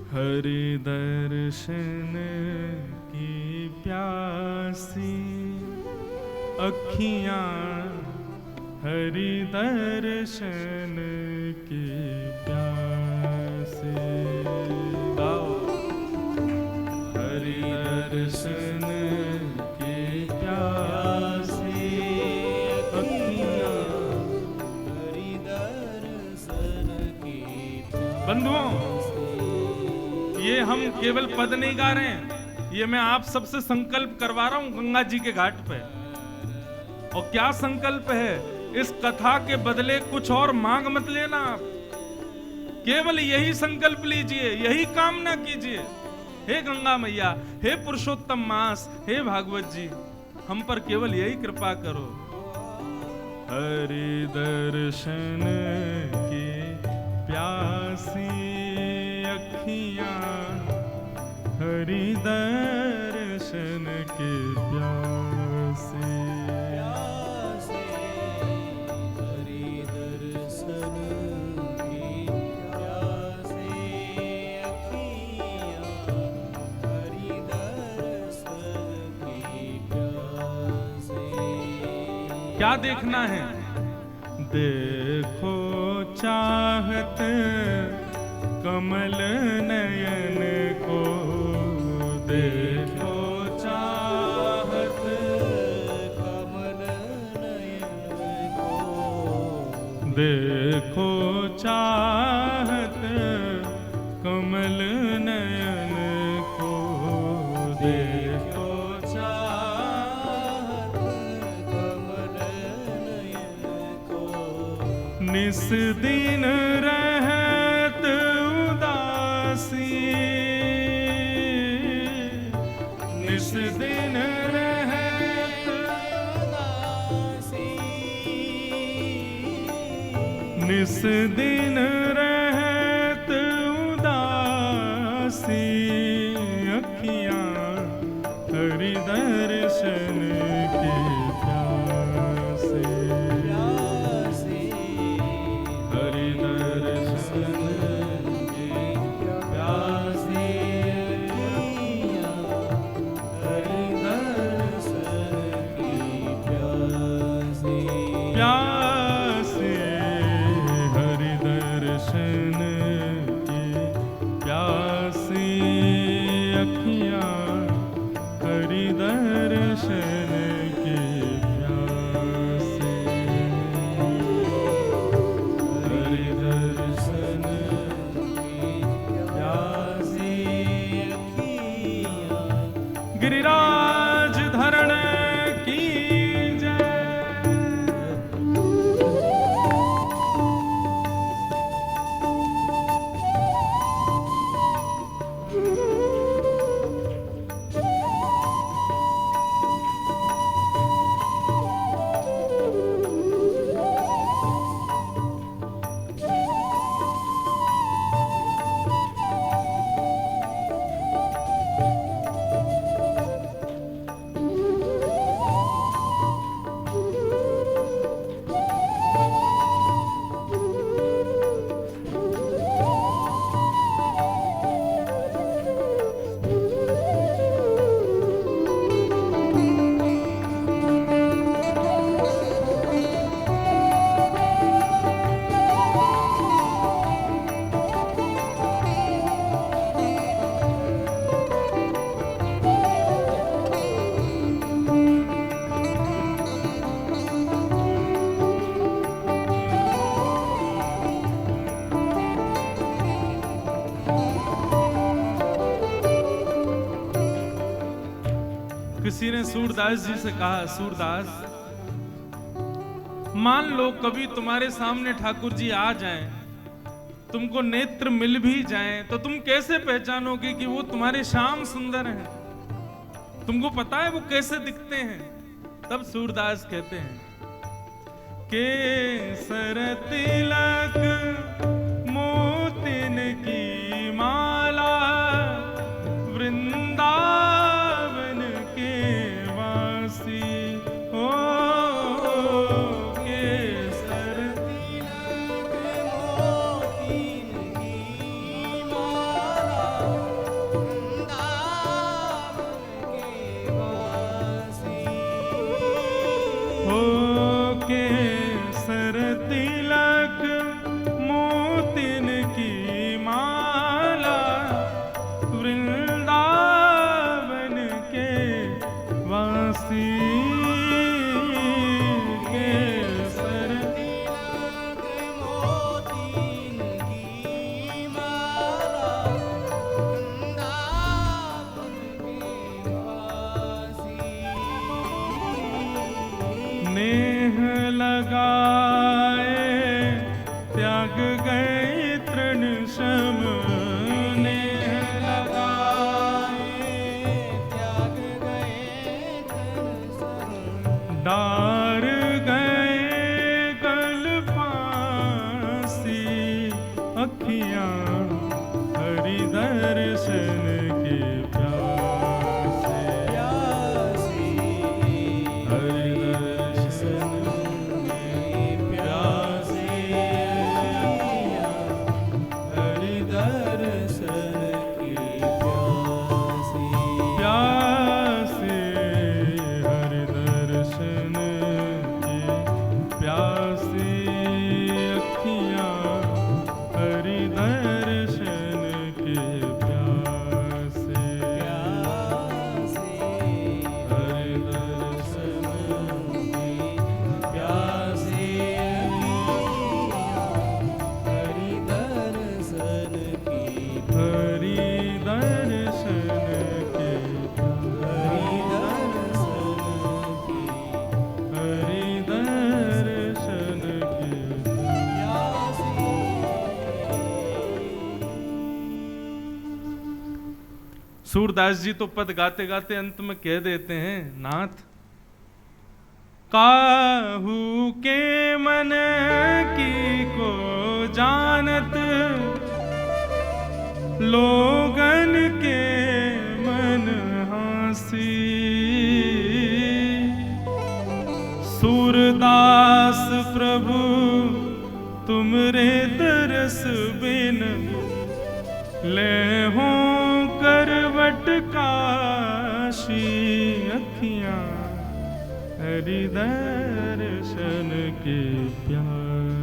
हरि दर्शन की प्यासी अखियां, हरि दर्शन की प्यासी। गाओ। हरि दर्शन की प्यासी अखियां, हरि दर्शन की बंधुओं, ये हम केवल पद नहीं गा रहे हैं, ये मैं आप सबसे संकल्प करवा रहा हूं गंगा जी के घाट पे। और क्या संकल्प है? इस कथा के बदले कुछ और मांग मत लेना आप, केवल यही संकल्प लीजिए, यही कामना कीजिए। हे गंगा मैया, हे पुरुषोत्तम मास, हे भागवत जी, हम पर केवल यही कृपा करो। हरि दर्शन की प्यासी अखियां, हरि दर्शन के प्यासे। हरि दर्शन की प्यासी अखियां, हरि दर्शन की प्यासी। क्या देखना है? देखो चाहत कमल नयन को, देखो चाहत कमल नयन को, देखो चाहत कमल नयन को, देखो चाहत कमल नयन को। निस दिन रहत उदासी, निस दिन रहत उदासी, निस दिन रहत उदासी अखियां, हरि दर्शन की प्यासे। प्यासी हरि दर्शन की प्यासी अखियां, हरि दर्शन की प्यासी। प्यासे, हरि दर्शन की प्यासी अखियां, हरि दर्शन की प्यासी। हरि दर्शन की प्यासी अखियां, गिरिराज धरण की जय। किसी ने सूरदास जी से कहा, सूरदास, मान लो कभी तुम्हारे सामने ठाकुर जी आ जाएं, तुमको नेत्र मिल भी जाएं, तो तुम कैसे पहचानोगे कि वो तुम्हारे श्याम सुंदर हैं? तुमको पता है वो कैसे दिखते हैं? तब सूरदास कहते हैं, केसर तिलक मोतिन की माला, वृंदावन के वासी हो। केसर तिलक मोतिन की माला, दर्शन के प्यासे, हरि दर्शन के प्यासे, हरि दर्शन की प्यासी, प्यासे, हरि दर्शन के प्यासे, अखियाँ हरि दर्शन के प्यासे, हरि दर्शन की प्यासी, हरि दर्शन की हरि दर्शन के हरि हरि दर्शन की दर्शन के सूरदास जी तो पद गाते गाते अंत में कह देते हैं, नाथ काहू के मन की को जानत, लोगन के मन हासी, सूरदास प्रभु तुमरे तरस बिन, ले हो करवट काशी, अखियाँ हरि दर्शन के प्यासे।